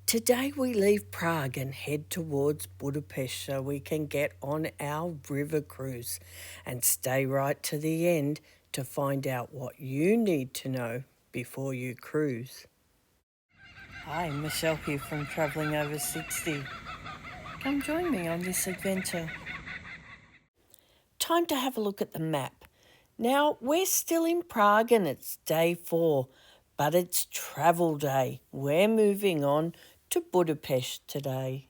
Today we leave Prague and head towards Budapest so we can get on our river cruise and stay right to the end to find out what you need to know before you cruise. Hi, Michelle here from Travelling Over 60. Come join me on this adventure. Time to have a look at the map. Now, we're still in Prague and it's day 4, but it's travel day. We're moving on to Budapest today.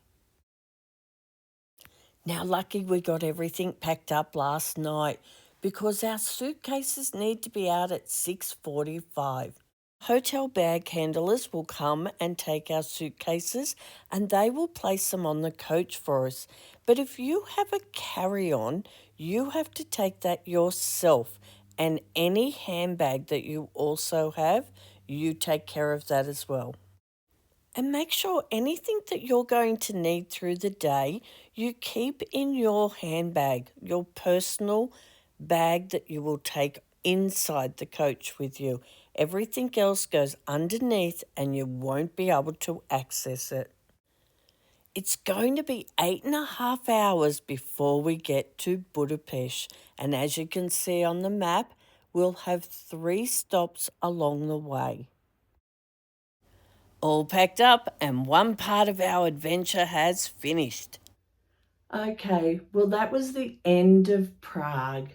Now, lucky we got everything packed up last night because our suitcases need to be out at 6:45. Hotel bag handlers will come and take our suitcases and they will place them on the coach for us. But if you have a carry-on, you have to take that yourself, and any handbag that you also have, you take care of that as well. And make sure anything that you're going to need through the day, you keep in your handbag, your personal bag that you will take inside the coach with you. Everything else goes underneath and you won't be able to access it. It's going to be 8.5 hours before we get to Budapest. And as you can see on the map, we'll have 3 stops along the way. All packed up and one part of our adventure has finished. Okay, well that was the end of Prague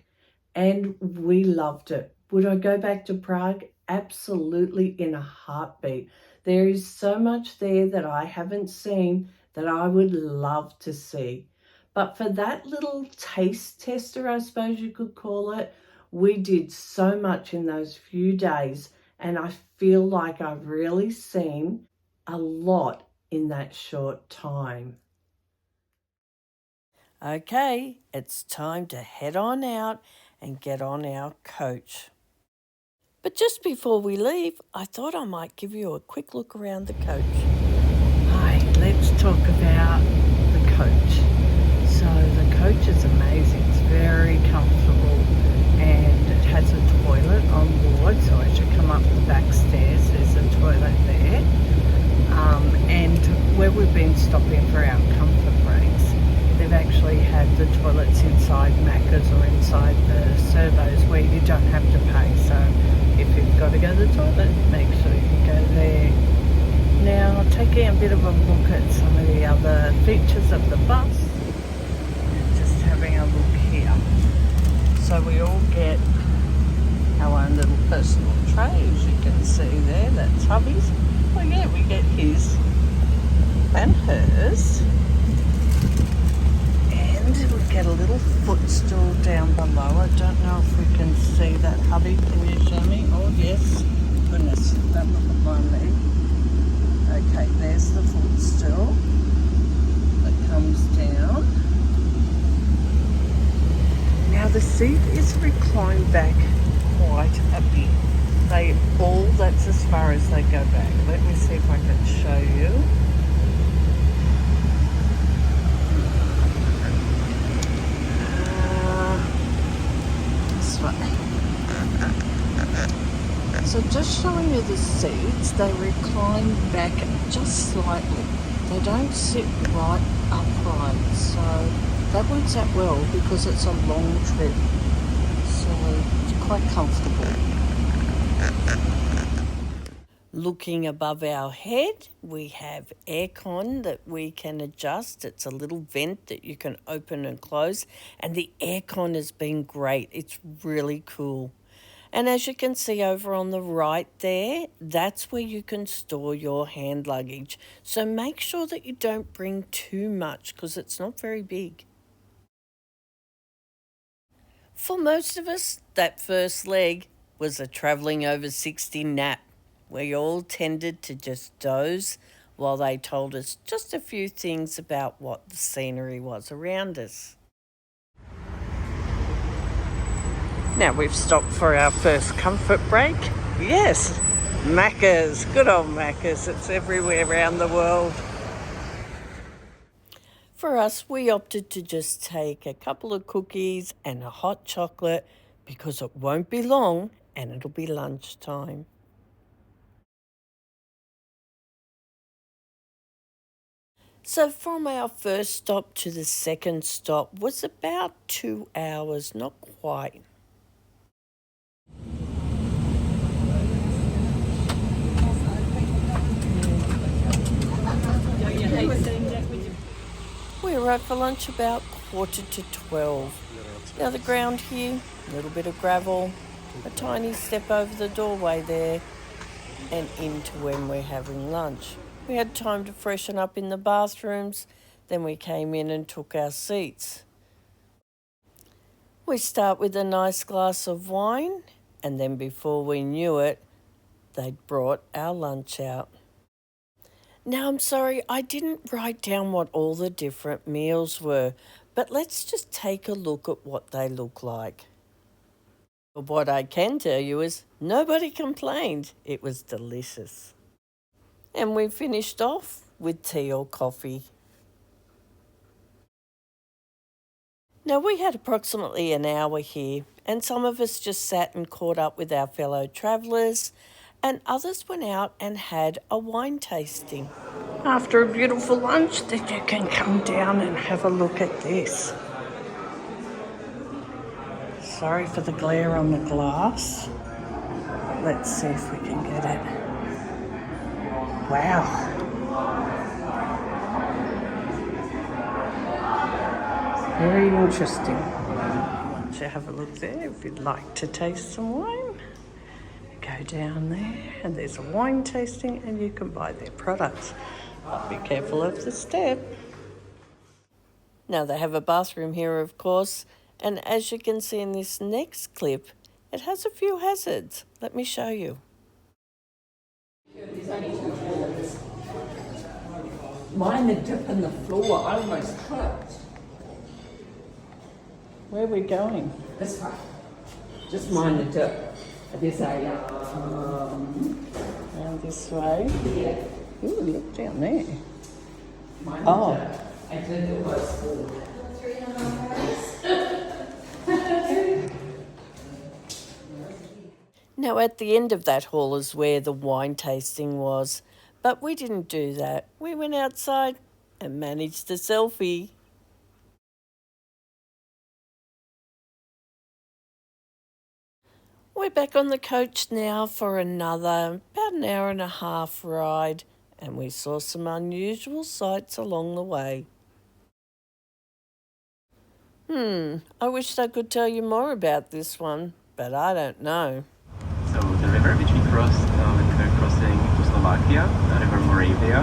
and we loved it. Would I go back to Prague? Absolutely, in a heartbeat. There is so much there that I haven't seen that I would love to see. But for that little taste tester, I suppose you could call it, we did so much in those few days and I feel like I've really seen a lot in that short time. Okay, it's time to head on out and get on our coach. But just before we leave, I thought I might give you a quick look around the coach. Hi, let's talk about the coach. So the coach is amazing. It's very comfortable and it has a toilet on board. So as you come up the back stairs, there's a toilet there. And where we've been stopping for our comfort breaks, they've actually had the toilets inside Macca's or inside the servos where you don't have to pay. So if you've got to go to the toilet, make sure you go there. Now, taking a bit of a look at some of the other features of the bus, and just having a look here. So we all get our own little personal tray, as you can see there, that's hubby's. Well, yeah, we get his and hers. And we get a little footstool down below. I don't know if we can see that, hubby. Can you show me? Oh, yes. Goodness, don't look at my leg. Okay, there's the footstool that comes down. Now the seat is reclined back quite a bit. That's as far as they go back. Let me see if I can show you. This way. So just showing you the seats, they recline back just slightly. They don't sit right upright, so that works out well because it's a long trip. So it's quite comfortable. Looking above our head, we have aircon that we can adjust. It's a little vent that you can open and close, and the aircon has been great. It's really cool. And as you can see over on the right there, that's where you can store your hand luggage. So make sure that you don't bring too much because it's not very big. For most of us, that first leg was a travelling over 60 nap. We all tended to just doze while they told us just a few things about what the scenery was around us. Now we've stopped for our first comfort break. Yes, Macca's, good old Macca's. It's everywhere around the world. For us, we opted to just take a couple of cookies and a hot chocolate because it won't be long and it'll be lunchtime. So from our first stop to the second stop was about 2 hours, not quite. We arrived for lunch about 11:45. Now the ground here, a little bit of gravel, a tiny step over the doorway there, and into when we're having lunch. We had time to freshen up in the bathrooms, then we came in and took our seats. We start with a nice glass of wine, and then before we knew it, they'd brought our lunch out. Now, I'm sorry, I didn't write down what all the different meals were, but let's just take a look at what they look like. But what I can tell you is nobody complained. It was delicious. And we finished off with tea or coffee. Now, we had approximately an hour here, and some of us just sat and caught up with our fellow travellers, and others went out and had a wine tasting. After a beautiful lunch, then you can come down and have a look at this. Sorry for the glare on the glass. Let's see if we can get it. Wow. Very interesting. Why don't you have a look there if you'd like to taste some wine? Go down there and there's a wine tasting and you can buy their products. But be careful of the step. Now they have a bathroom here, of course, and as you can see in this next clip, it has a few hazards. Let me show you. Mind the dip in the floor, I almost tripped. Where are we going? This way. Just mind the dip. There's a Down this way. yeah. Ooh, look down there. Mind Oh. the dip. I did almost fall. Now at the end of that hall is where the wine tasting was, but we didn't do that. We went outside and managed a selfie. We're back on the coach now for another about an hour and a half ride, and we saw some unusual sights along the way. I wish I could tell you more about this one, but I don't know. So the river which we crossed when we were crossing to Slovakia, the river Moravia,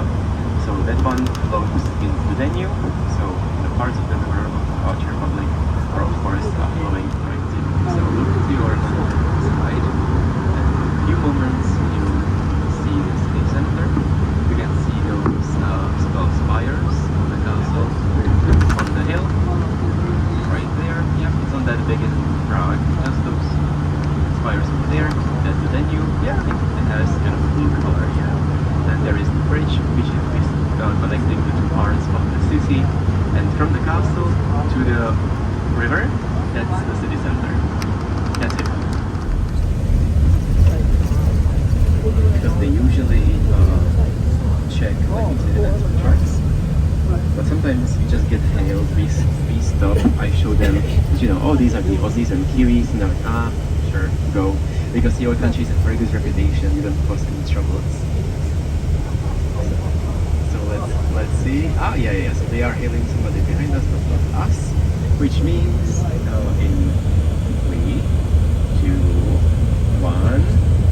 so that one flows in the Danube, so the parts of the river of Czech Republic are of course flowing right in. So look to your side, and in a few moments you will see the city center. You can see those skull spires on the castle on the hill, right there. Yeah, it's not that big in Prague, just those spires over there. That's the Danube. Yeah, it has kind of a blue color. Yeah. Then there is the bridge, which is connecting the two parts of the city. And from the castle to the river, that's the city center. That's it. Because they usually check like incidental charts. But sometimes we just get hailed, we stop, I show them, oh, these are the Aussies and Kiwis, and they're like, sure, go. Because your country has a very good reputation, you don't cause any troubles. So let's see. Yeah, so they are hailing somebody behind us, but not us. Which means, in 3, 2, 1,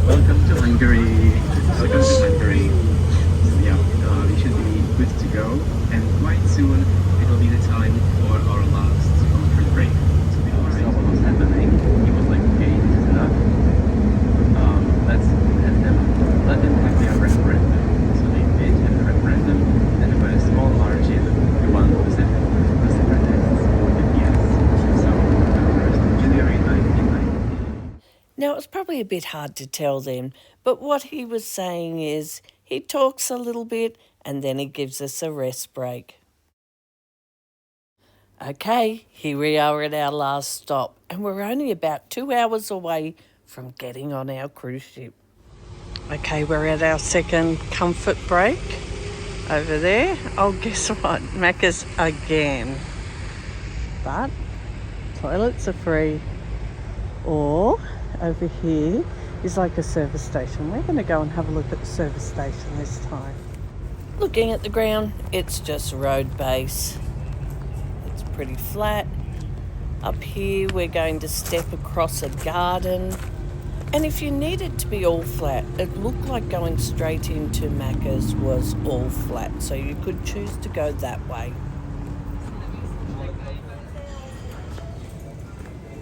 welcome to Hungary. Welcome to Hungary. So yeah, we should be good to go. And quite soon, it will be the time for our last comfort break. So the already was happening. He was like, okay, this is enough. Let them have their referendum. So they did have a referendum, and by a small margin, the one who said the separatists voted yes. So the 1st of January 1990. Now, it's probably a bit hard to tell then, but what he was saying is he talks a little bit and then he gives us a rest break. Okay, here we are at our last stop, and we're only about 2 hours away from getting on our cruise ship. Okay, we're at our second comfort break. over there. Oh, guess what? Macca's again. But toilets are free. Or over here is like a service station. We're going to go and have a look at the service station this time. Looking at the ground, it's just road base. It's pretty flat. Up here, we're going to step across a garden. And if you need it to be all flat, it looked like going straight into Macca's was all flat. So you could choose to go that way.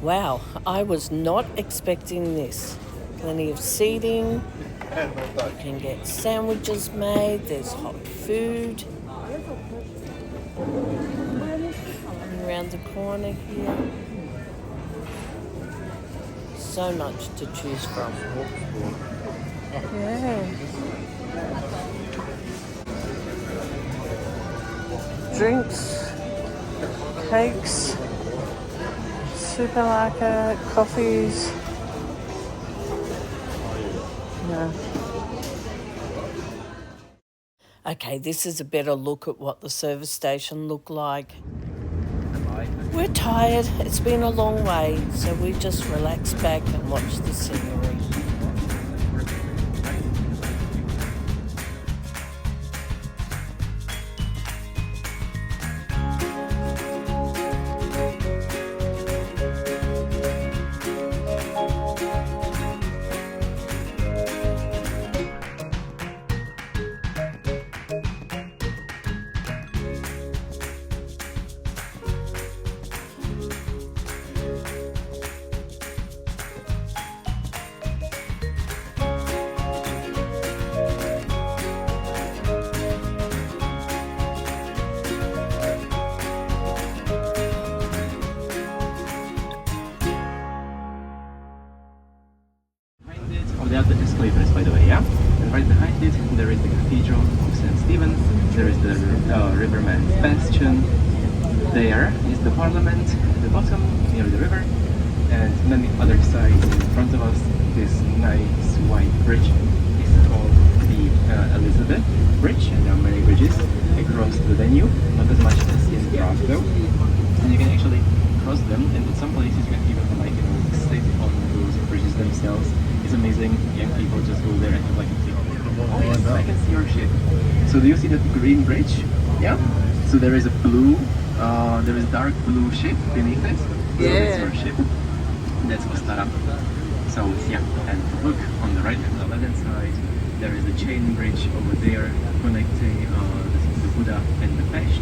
Wow, I was not expecting this. Plenty of seating. You can get sandwiches made. There's hot food. And around the corner here. So much to choose from. Yeah. Drinks, cakes, supermarket, coffees. No. Okay, this is a better look at what the service station looked like. We're tired, it's been a long way, so we just relax back and watch the scenery. They are the escalators, by the way, yeah? And right behind it, there is the Cathedral of St. Stephen, there is the Riverman's Bastion, there is the Parliament at the bottom, near the river, and many other sides in front of us. This nice white bridge is called the Elizabeth Bridge, and there are many bridges across the Danube, not as much as in Prague though. And you can actually cross them, and in some places you can even sit on those bridges themselves. It's amazing. Young people just go there and have like a tea. Oh yes, I can see your ship. So do you see that green bridge? Yeah. So there is a blue, there is a dark blue ship beneath it. Yeah. So that's your ship. That's Ostara. So yeah, and look on the right and the left hand side, there is a chain bridge over there connecting the Buda and the Pest.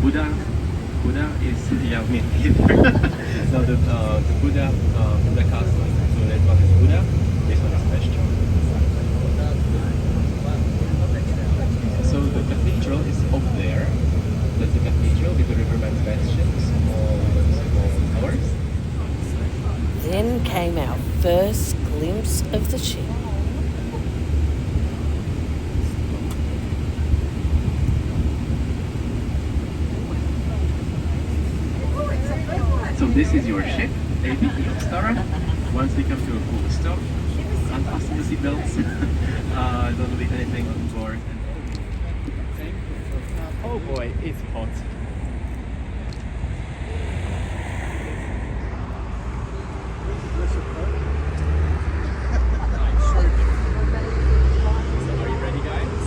Buda is yeah, me either. So the Buda castle. So that one is Buda, this one is Pest. So the cathedral is up there. That's the cathedral with the Riverman's Bastion, small towers. Then came our first glimpse of the ship. So this is your ship, ABE Ostara. Once we come to a full stop, unfasten the seatbelts, don't leave anything on board. Oh boy, it's hot. Are you ready, guys?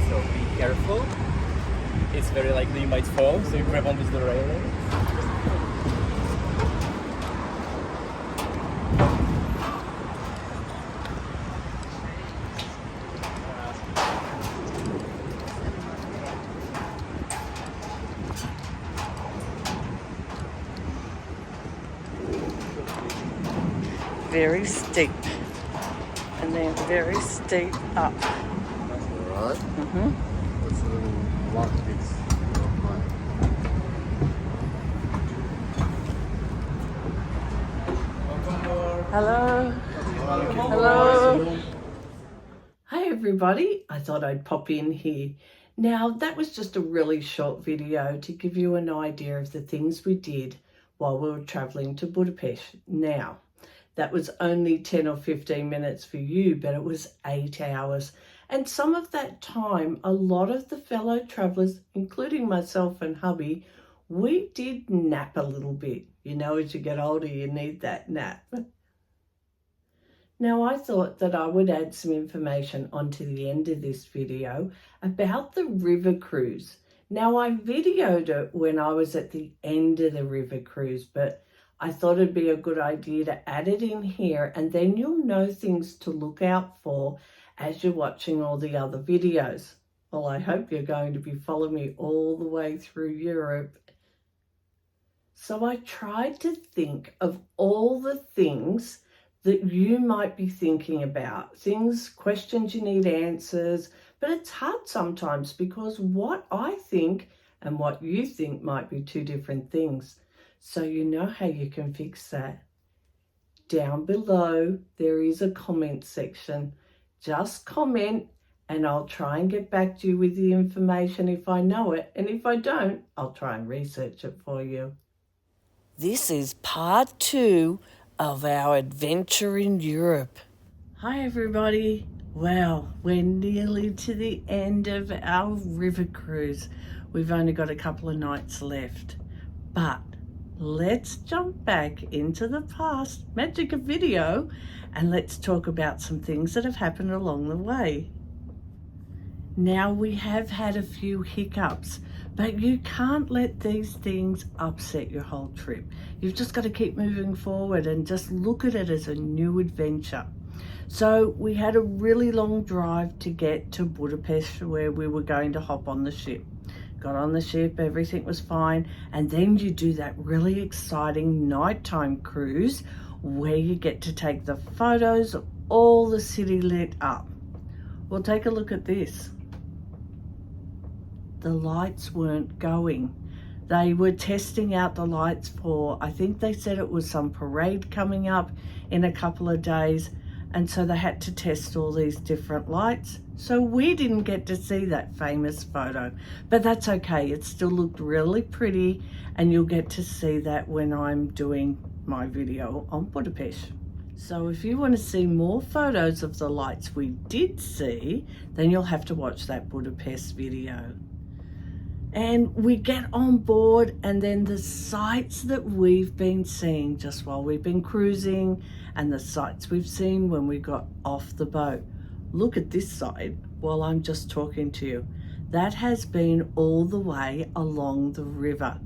So be careful. It's very likely you might fall, so you grab onto the railing. Very steep. And then very steep up. Alright. Mm-hmm. That's a little lock piece. Hello. Hello. Hi everybody. I thought I'd pop in here. Now that was just a really short video to give you an idea of the things we did while we were traveling to Budapest. Now, that was only 10 or 15 minutes for you, but it was 8 hours. And some of that time, a lot of the fellow travellers, including myself and hubby, we did nap a little bit. You know, as you get older, you need that nap. Now, I thought that I would add some information onto the end of this video about the river cruise. Now, I videoed it when I was at the end of the river cruise, but I thought it'd be a good idea to add it in here, and then you'll know things to look out for as you're watching all the other videos. Well, I hope you're going to be following me all the way through Europe. So I tried to think of all the things that you might be thinking about, questions you need answers, but it's hard sometimes because what I think and what you think might be two different things. So you know how you can fix that. Down below, there is a comment section. Just comment and I'll try and get back to you with the information if I know it. And if I don't, I'll try and research it for you. This is part 2 of our adventure in Europe. Hi everybody. Wow, we're nearly to the end of our river cruise. We've only got a couple of nights left. But let's jump back into the past, magic of video, and let's talk about some things that have happened along the way. Now, we have had a few hiccups, but you can't let these things upset your whole trip. You've just got to keep moving forward and just look at it as a new adventure. So we had a really long drive to get to Budapest, where we were going to hop on the ship. Got on the ship, everything was fine, and then you do that really exciting nighttime cruise where you get to take the photos of all the city lit up. Well, take a look at this. The lights weren't going. They were testing out the lights for, I think they said it was some parade coming up in a couple of days, and so they had to test all these different lights. So we didn't get to see that famous photo, but that's okay. It still looked really pretty, and you'll get to see that when I'm doing my video on Budapest. So if you want to see more photos of the lights we did see, then you'll have to watch that Budapest video. And we get on board, and then the sights that we've been seeing just while we've been cruising, and the sights we've seen when we got off the boat. Look at this side while I'm just talking to you. That has been all the way along the river.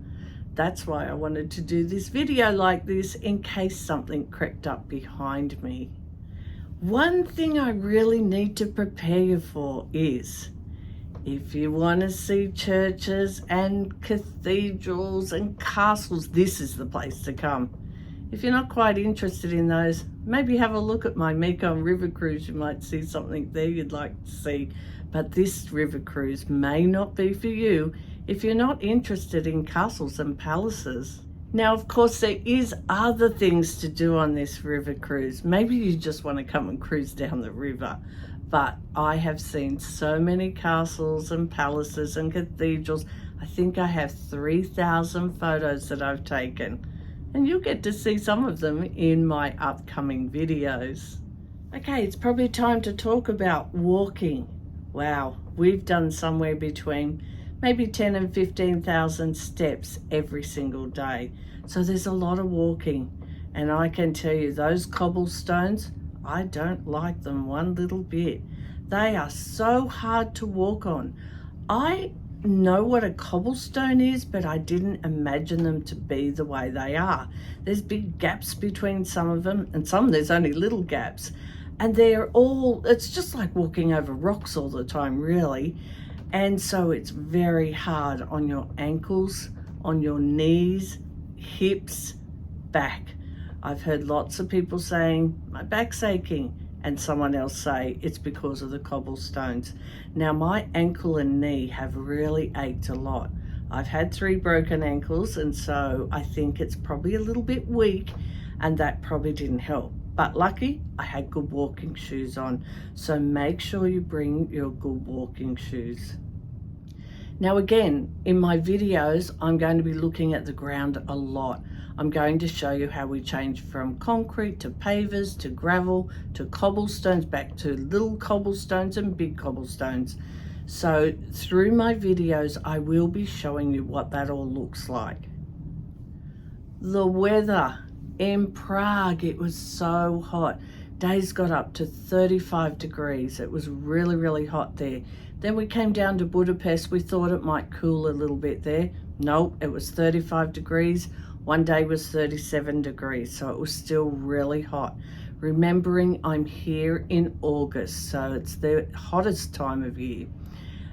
That's why I wanted to do this video like this, in case something crept up behind me. One thing I really need to prepare you for is, if you want to see churches and cathedrals and castles, this is the place to come. If you're not quite interested in those, maybe have a look at my Mekong River Cruise. You might see something there you'd like to see. But this river cruise may not be for you if you're not interested in castles and palaces. Now, of course, there is other things to do on this river cruise. Maybe you just want to come and cruise down the river. But I have seen so many castles and palaces and cathedrals. I think I have 3,000 photos that I've taken. And you'll get to see some of them in my upcoming videos. Okay, it's probably time to talk about walking. Wow, we've done somewhere between maybe 10 and 15,000 steps every single day. So there's a lot of walking. And I can tell you, those cobblestones, I don't like them one little bit. They are so hard to walk on. I know what a cobblestone is, but I didn't imagine them to be the way they are. There's big gaps between some of them, and some there's only little gaps. And it's just like walking over rocks all the time, really. And so it's very hard on your ankles, on your knees, hips, back. I've heard lots of people saying, my back's aching, and someone else say it's because of the cobblestones. Now, my ankle and knee have really ached a lot. I've had 3 broken ankles, and so I think it's probably a little bit weak, and that probably didn't help. But lucky, I had good walking shoes on, so make sure you bring your good walking shoes. Now again, in my videos, I'm going to be looking at the ground a lot. I'm going to show you how we changed from concrete to pavers to gravel to cobblestones, back to little cobblestones and big cobblestones. So through my videos, I will be showing you what that all looks like. The weather in Prague, it was so hot. Days got up to 35 degrees. It was really, really hot there. Then we came down to Budapest. We thought it might cool a little bit there. Nope, it was 35 degrees. One day was 37 degrees, so it was still really hot. Remembering I'm here in August, so it's the hottest time of year.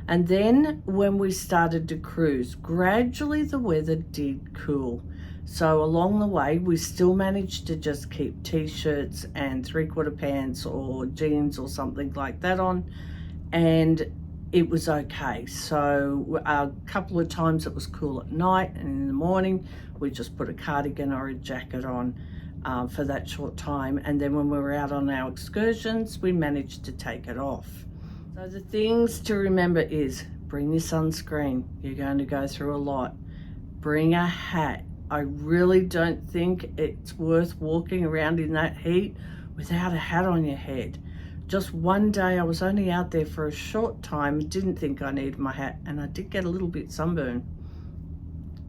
And then when we started to cruise, gradually the weather did cool. So along the way, we still managed to just keep t-shirts and 3/4 pants or jeans or something like that on. And it was okay. So a couple of times it was cool at night, and in the morning, we just put a cardigan or a jacket on for that short time. And then when we were out on our excursions, we managed to take it off. So the things to remember is bring your sunscreen. You're going to go through a lot. Bring a hat. I really don't think it's worth walking around in that heat without a hat on your head. Just one day, I was only out there for a short time, didn't think I needed my hat, and I did get a little bit sunburned.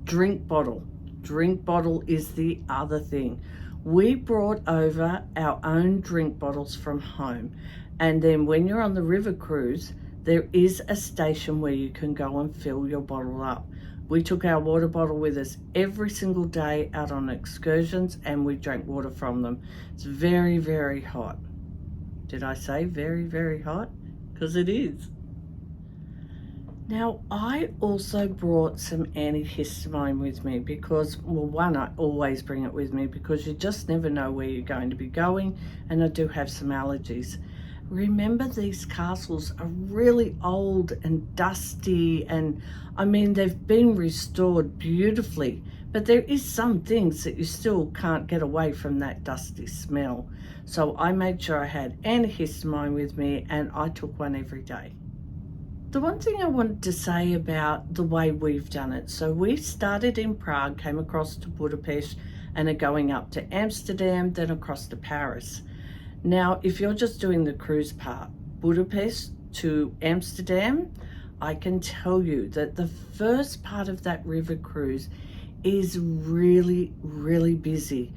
Drink bottle. Drink bottle is the other thing. We brought over our own drink bottles from home. And then when you're on the river cruise, there is a station where you can go and fill your bottle up. We took our water bottle with us every single day out on excursions, and we drank water from them. It's very, very hot. Did I say very, very hot? Because it is. Now, I also brought some antihistamine with me because, well, one, I always bring it with me because you just never know where you're going to be going, and I do have some allergies. Remember, these castles are really old and dusty, and I mean, they've been restored beautifully, but there is some things that you still can't get away from that dusty smell. So I made sure I had antihistamine with me, and I took one every day. The one thing I wanted to say about the way we've done it, so we started in Prague, came across to Budapest, and are going up to Amsterdam, then across to Paris. Now, if you're just doing the cruise part, Budapest to Amsterdam, I can tell you that the first part of that river cruise is really, really busy.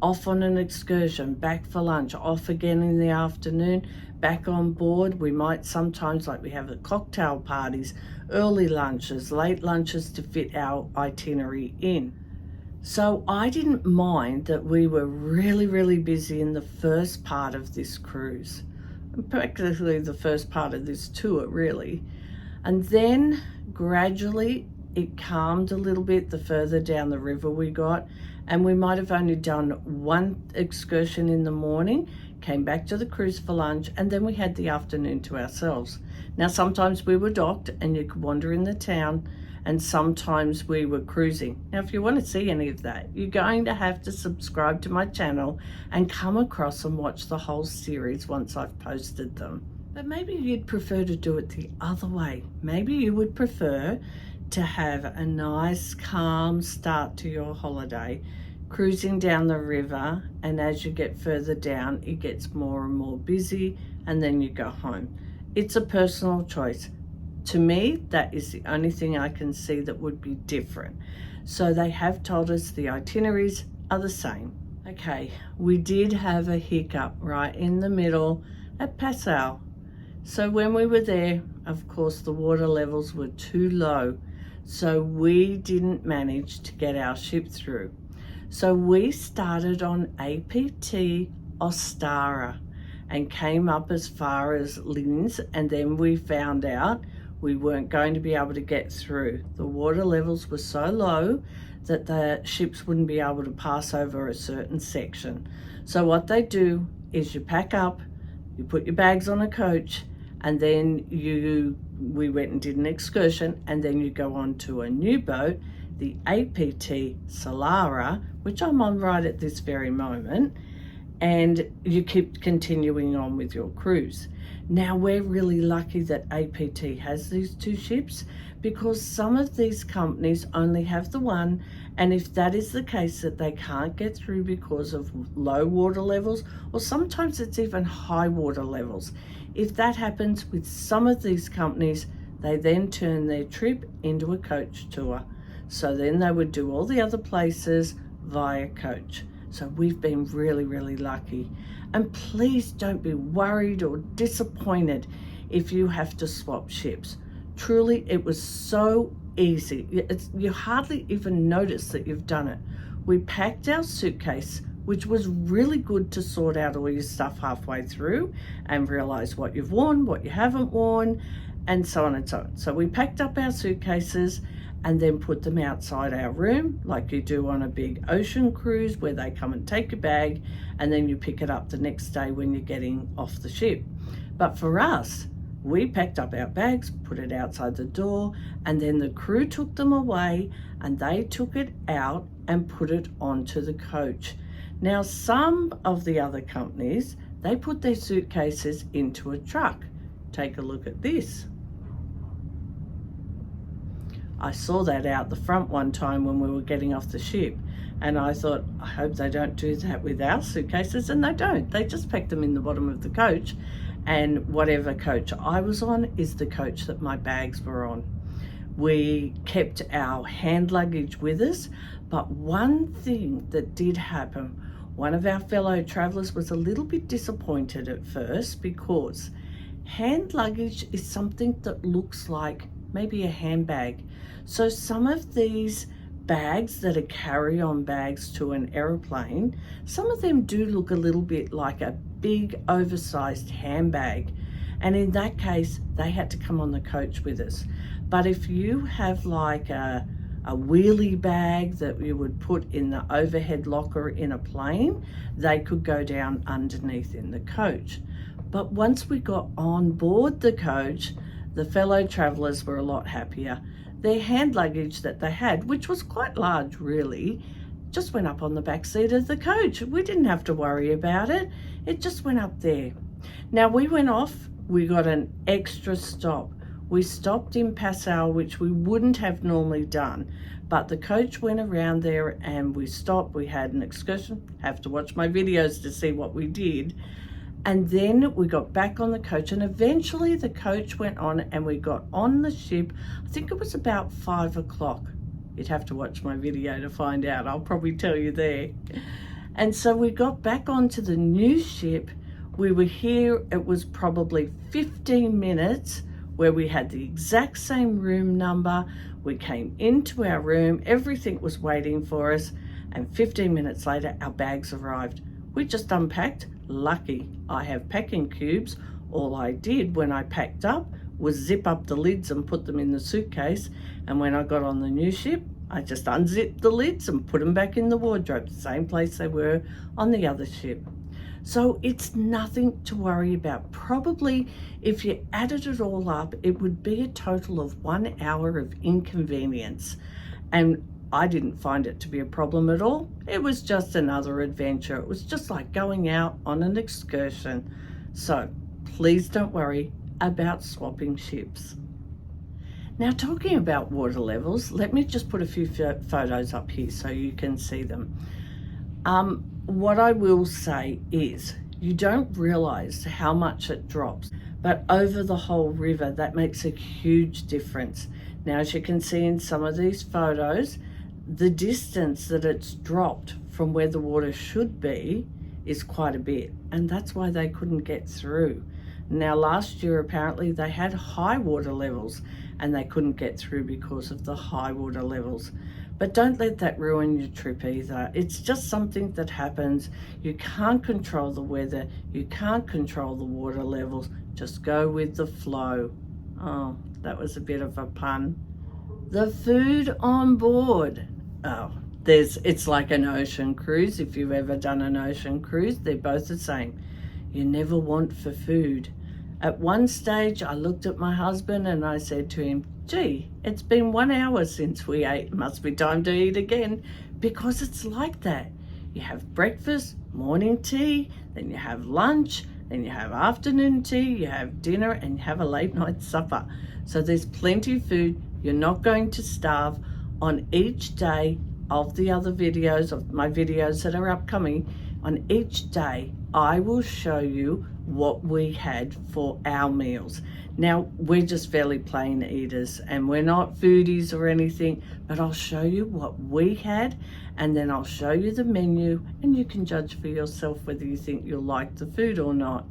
Off on an excursion, back for lunch, off again in the afternoon, back on board. We might sometimes, like we have the cocktail parties, early lunches, late lunches to fit our itinerary in. So I didn't mind that we were really, really busy in the first part of this cruise, practically the first part of this tour, really. And then gradually it calmed a little bit the further down the river we got, and we might have only done one excursion in the morning, came back to the cruise for lunch, and then we had the afternoon to ourselves. Now, sometimes we were docked and you could wander in the town, and sometimes we were cruising. Now, if you want to see any of that, you're going to have to subscribe to my channel and come across and watch the whole series once I've posted them. But maybe you'd prefer to do it the other way. Maybe you would prefer to have a nice, calm start to your holiday, cruising down the river, and as you get further down, it gets more and more busy, and then you go home. It's a personal choice. To me, that is the only thing I can see that would be different. So they have told us the itineraries are the same. Okay, we did have a hiccup right in the middle at Passau. So when we were there, of course, the water levels were too low. So we didn't manage to get our ship through. So we started on APT Ostara and came up as far as Linz, and then we found out we weren't going to be able to get through. The water levels were so low that the ships wouldn't be able to pass over a certain section. So what they do is you pack up, you put your bags on a coach, and then we went and did an excursion, and then you go on to a new boat, the APT Solara, which I'm on right at this very moment, and you keep continuing on with your cruise. Now, we're really lucky that APT has these two ships, because some of these companies only have the one, and if that is the case, that they can't get through because of low water levels, or sometimes it's even high water levels. If that happens with some of these companies, they then turn their trip into a coach tour. So then they would do all the other places via coach. So we've been really, really lucky. And please don't be worried or disappointed if you have to swap ships. Truly, it was so easy. You hardly even notice that you've done it. We packed our suitcase, which was really good to sort out all your stuff halfway through and realize what you've worn, what you haven't worn, and so on and so on. So we packed up our suitcases and then put them outside our room, like you do on a big ocean cruise, where they come and take your bag and then you pick it up the next day when you're getting off the ship. But for us, we packed up our bags, put it outside the door, and then the crew took them away and they took it out and put it onto the coach. Now, some of the other companies, they put their suitcases into a truck. Take a look at this. I saw that out the front one time when we were getting off the ship, and I thought, I hope they don't do that with our suitcases, and they don't. They just pack them in the bottom of the coach, and whatever coach I was on is the coach that my bags were on. We kept our hand luggage with us, but one thing that did happen, one of our fellow travellers was a little bit disappointed at first, because hand luggage is something that looks like maybe a handbag. So some of these bags that are carry-on bags to an aeroplane, some of them do look a little bit like a big oversized handbag. And in that case, they had to come on the coach with us. But if you have like a wheelie bag that you would put in the overhead locker in a plane, they could go down underneath in the coach. But once we got on board the coach, the fellow travellers were a lot happier. Their hand luggage that they had, which was quite large really, just went up on the back seat of the coach. We didn't have to worry about it. It just went up there. Now we went off, we got an extra stop. We stopped in Passau, which we wouldn't have normally done, but the coach went around there and we stopped. We had an excursion. Have to watch my videos to see what we did. And then we got back on the coach, and eventually the coach went on and we got on the ship. I think it was about 5 o'clock. You'd have to watch my video to find out. I'll probably tell you there. And so we got back onto the new ship. We were here, it was probably 15 minutes where we had the exact same room number. We came into our room, everything was waiting for us, and 15 minutes later our bags arrived. We just unpacked. Lucky I have packing cubes. All I did when I packed up was zip up the lids and put them in the suitcase, and when I got on the new ship, I just unzipped the lids and put them back in the wardrobe, the same place they were on the other ship. So it's nothing to worry about. Probably if you added it all up, it would be a total of 1 hour of inconvenience, and I didn't find it to be a problem at all. It was just another adventure. It was just like going out on an excursion. So please don't worry about swapping ships. Now, talking about water levels, let me just put a few photos up here so you can see them. What I will say is you don't realize how much it drops, but over the whole river, that makes a huge difference. Now, as you can see in some of these photos, the distance that it's dropped from where the water should be is quite a bit, and that's why they couldn't get through. Now, last year apparently they had high water levels and they couldn't get through because of the high water levels. But don't let that ruin your trip either. It's just something that happens. You can't control the weather, you can't control the water levels. Just go with the flow. Oh, that was a bit of a pun. The food on board. Oh, it's like an ocean cruise. If you've ever done an ocean cruise, they're both the same. You never want for food. At one stage, I looked at my husband and I said to him, gee, it's been 1 hour since we ate. It must be time to eat again, because it's like that. You have breakfast, morning tea, then you have lunch, then you have afternoon tea, you have dinner, and you have a late night supper. So there's plenty of food. You're not going to starve. On each day of the other videos, of my videos that are upcoming, on each day, I will show you what we had for our meals. Now, we're just fairly plain eaters and we're not foodies or anything, but I'll show you what we had, and then I'll show you the menu, and you can judge for yourself whether you think you'll like the food or not.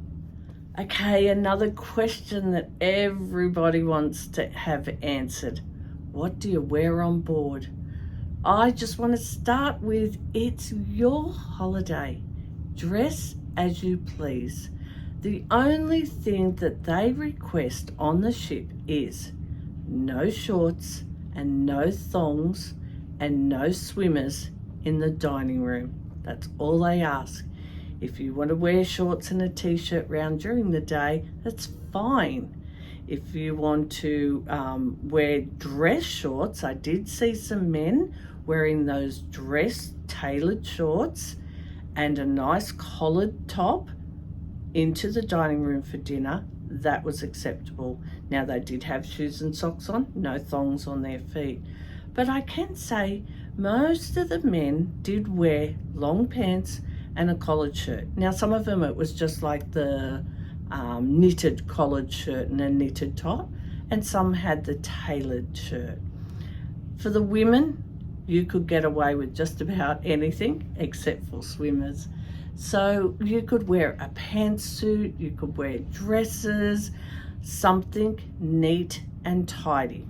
Okay, another question that everybody wants to have answered. What do you wear on board? I just want to start with, it's your holiday. Dress as you please. The only thing that they request on the ship is no shorts and no thongs and no swimmers in the dining room. That's all they ask. If you want to wear shorts and a t-shirt round during the day, that's fine. If you want to wear dress shorts, I did see some men wearing those dress tailored shorts and a nice collared top into the dining room for dinner. That was acceptable. Now, they did have shoes and socks on, no thongs on their feet. But I can say most of the men did wear long pants and a collared shirt. Now, some of them, it was just like the knitted collared shirt and a knitted top, and some had the tailored shirt. For the women, you could get away with just about anything except for swimmers. So you could wear a pantsuit, you could wear dresses, something neat and tidy.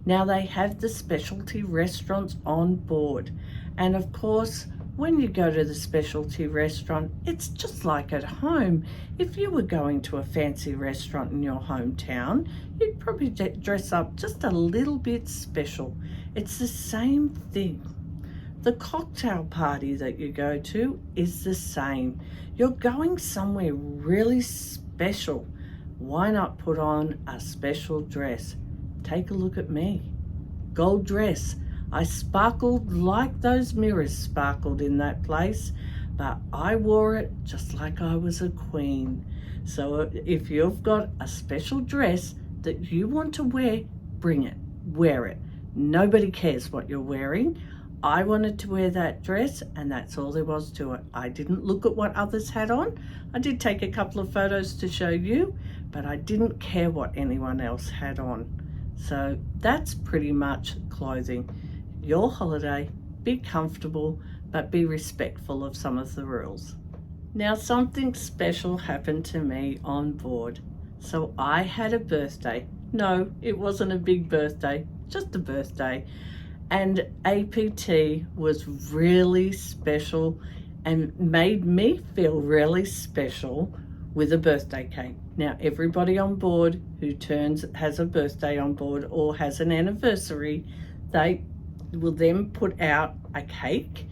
Now, they have the specialty restaurants on board, and of course, when you go to the specialty restaurant, it's just like at home. If you were going to a fancy restaurant in your hometown, you'd probably dress up just a little bit special. It's the same thing. The cocktail party that you go to is the same. You're going somewhere really special. Why not put on a special dress? Take a look at me. Gold dress. I sparkled like those mirrors sparkled in that place, but I wore it just like I was a queen. So if you've got a special dress that you want to wear, bring it, wear it. Nobody cares what you're wearing. I wanted to wear that dress, and that's all there was to it. I didn't look at what others had on. I did take a couple of photos to show you, but I didn't care what anyone else had on. So that's pretty much clothing. Your holiday, be comfortable, but be respectful of some of the rules. Now, something special happened to me on board. So I had a birthday. No, it wasn't a big birthday, just a birthday. And APT was really special and made me feel really special with a birthday cake. Now, everybody on board who has a birthday on board or has an anniversary, they will then put out a cake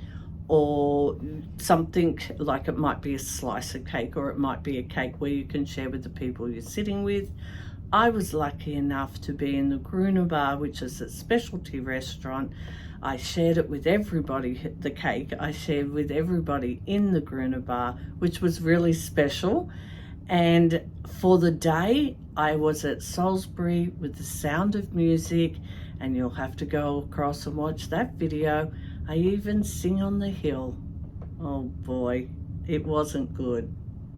or something, like it might be a slice of cake or it might be a cake where you can share with the people you're sitting with. I was lucky enough to be in the Gruner Bar, which is a specialty restaurant. I shared it with everybody, the cake. I shared with everybody in the Gruner Bar, which was really special. And for the day, I was at Salisbury with the Sound of Music, and you'll have to go across and watch that video. I even sing on the hill. Oh boy, it wasn't good.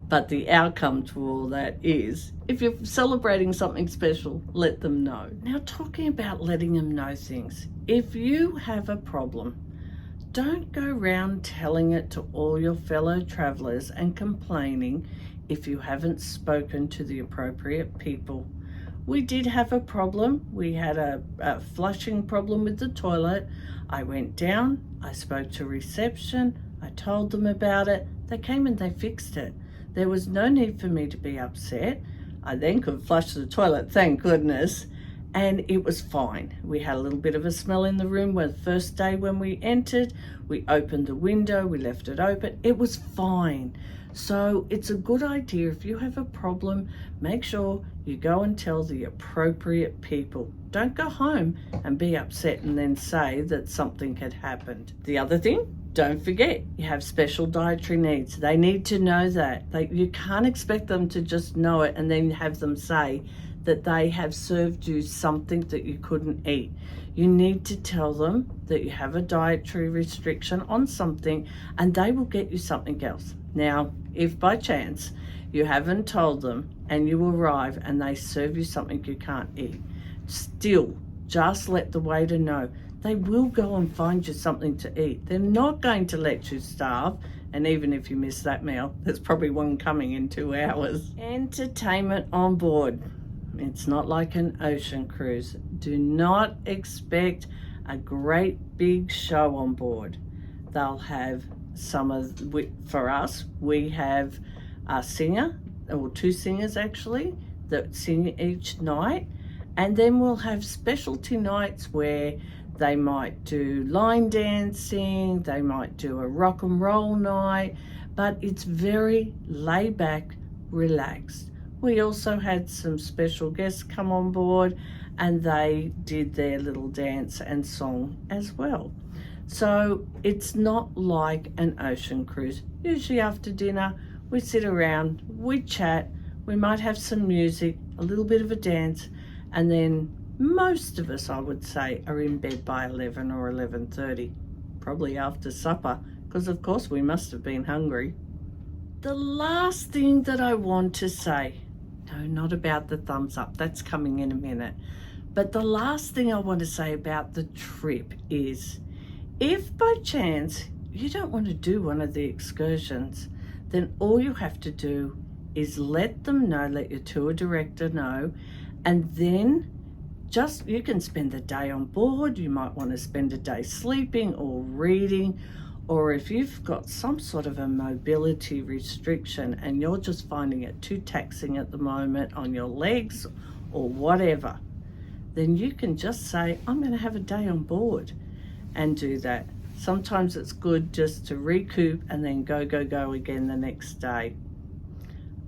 But the outcome to all that is, if you're celebrating something special, let them know. Now, talking about letting them know things, if you have a problem, don't go around telling it to all your fellow travelers and complaining if you haven't spoken to the appropriate people. We did have a problem. We had a flushing problem with the toilet. I went down, I spoke to reception, I told them about it. They came and they fixed it. There was no need for me to be upset. I then could flush the toilet, thank goodness, and it was fine. We had a little bit of a smell in the room the first day when we entered. We opened the window, we left it open. It was fine. So it's a good idea, if you have a problem, make sure you go and tell the appropriate people. Don't go home and be upset and then say that something had happened. The other thing, don't forget, you have special dietary needs. They need to know that. You can't expect them to just know it and then have them say that they have served you something that you couldn't eat. You need to tell them that you have a dietary restriction on something and they will get you something else. Now, if by chance you haven't told them and you arrive and they serve you something you can't eat, still just let the waiter know. They will go and find you something to eat. They're not going to let you starve. And even if you miss that meal, there's probably one coming in 2 hours. Entertainment on board. It's not like an ocean cruise. Do not expect a great big show on board. They'll have for us, we have a singer, or 2 singers actually, that sing each night. And then we'll have specialty nights where they might do line dancing, they might do a rock and roll night, but it's very laid back, relaxed. We also had some special guests come on board and they did their little dance and song as well. So it's not like an ocean cruise. Usually after dinner, we sit around, we chat, we might have some music, a little bit of a dance, and then most of us, I would say, are in bed by 11 or 11:30, probably after supper, because of course we must have been hungry. The last thing that I want to say, no, not about the thumbs up, that's coming in a minute, but the last thing I want to say about the trip is, if by chance you don't want to do one of the excursions, then all you have to do is let them know, let your tour director know, and then you can spend the day on board. You might want to spend a day sleeping or reading, or if you've got some sort of a mobility restriction and you're just finding it too taxing at the moment on your legs or whatever, then you can just say, I'm going to have a day on board and do that. Sometimes it's good just to recoup and then go again the next day.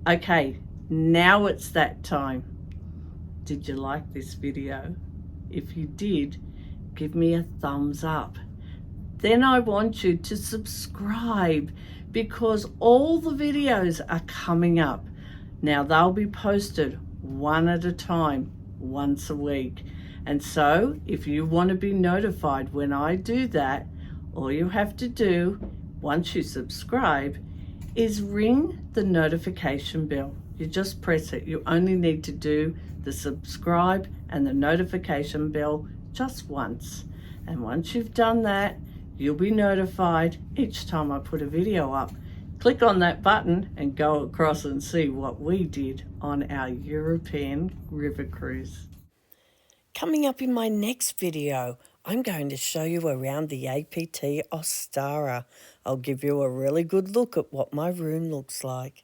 Okay, now it's that time. Did you like this video? If you did, give me a thumbs up. Then I want you to subscribe because all the videos are coming up. Now they'll be posted one at a time, once a week. And so if you want to be notified when I do that, all you have to do once you subscribe is ring the notification bell. You just press it. You only need to do the subscribe and the notification bell just once. And once you've done that, you'll be notified each time I put a video up. Click on that button and go across and see what we did on our European river cruise. Coming up in my next video, I'm going to show you around the APT Ostara. I'll give you a really good look at what my room looks like.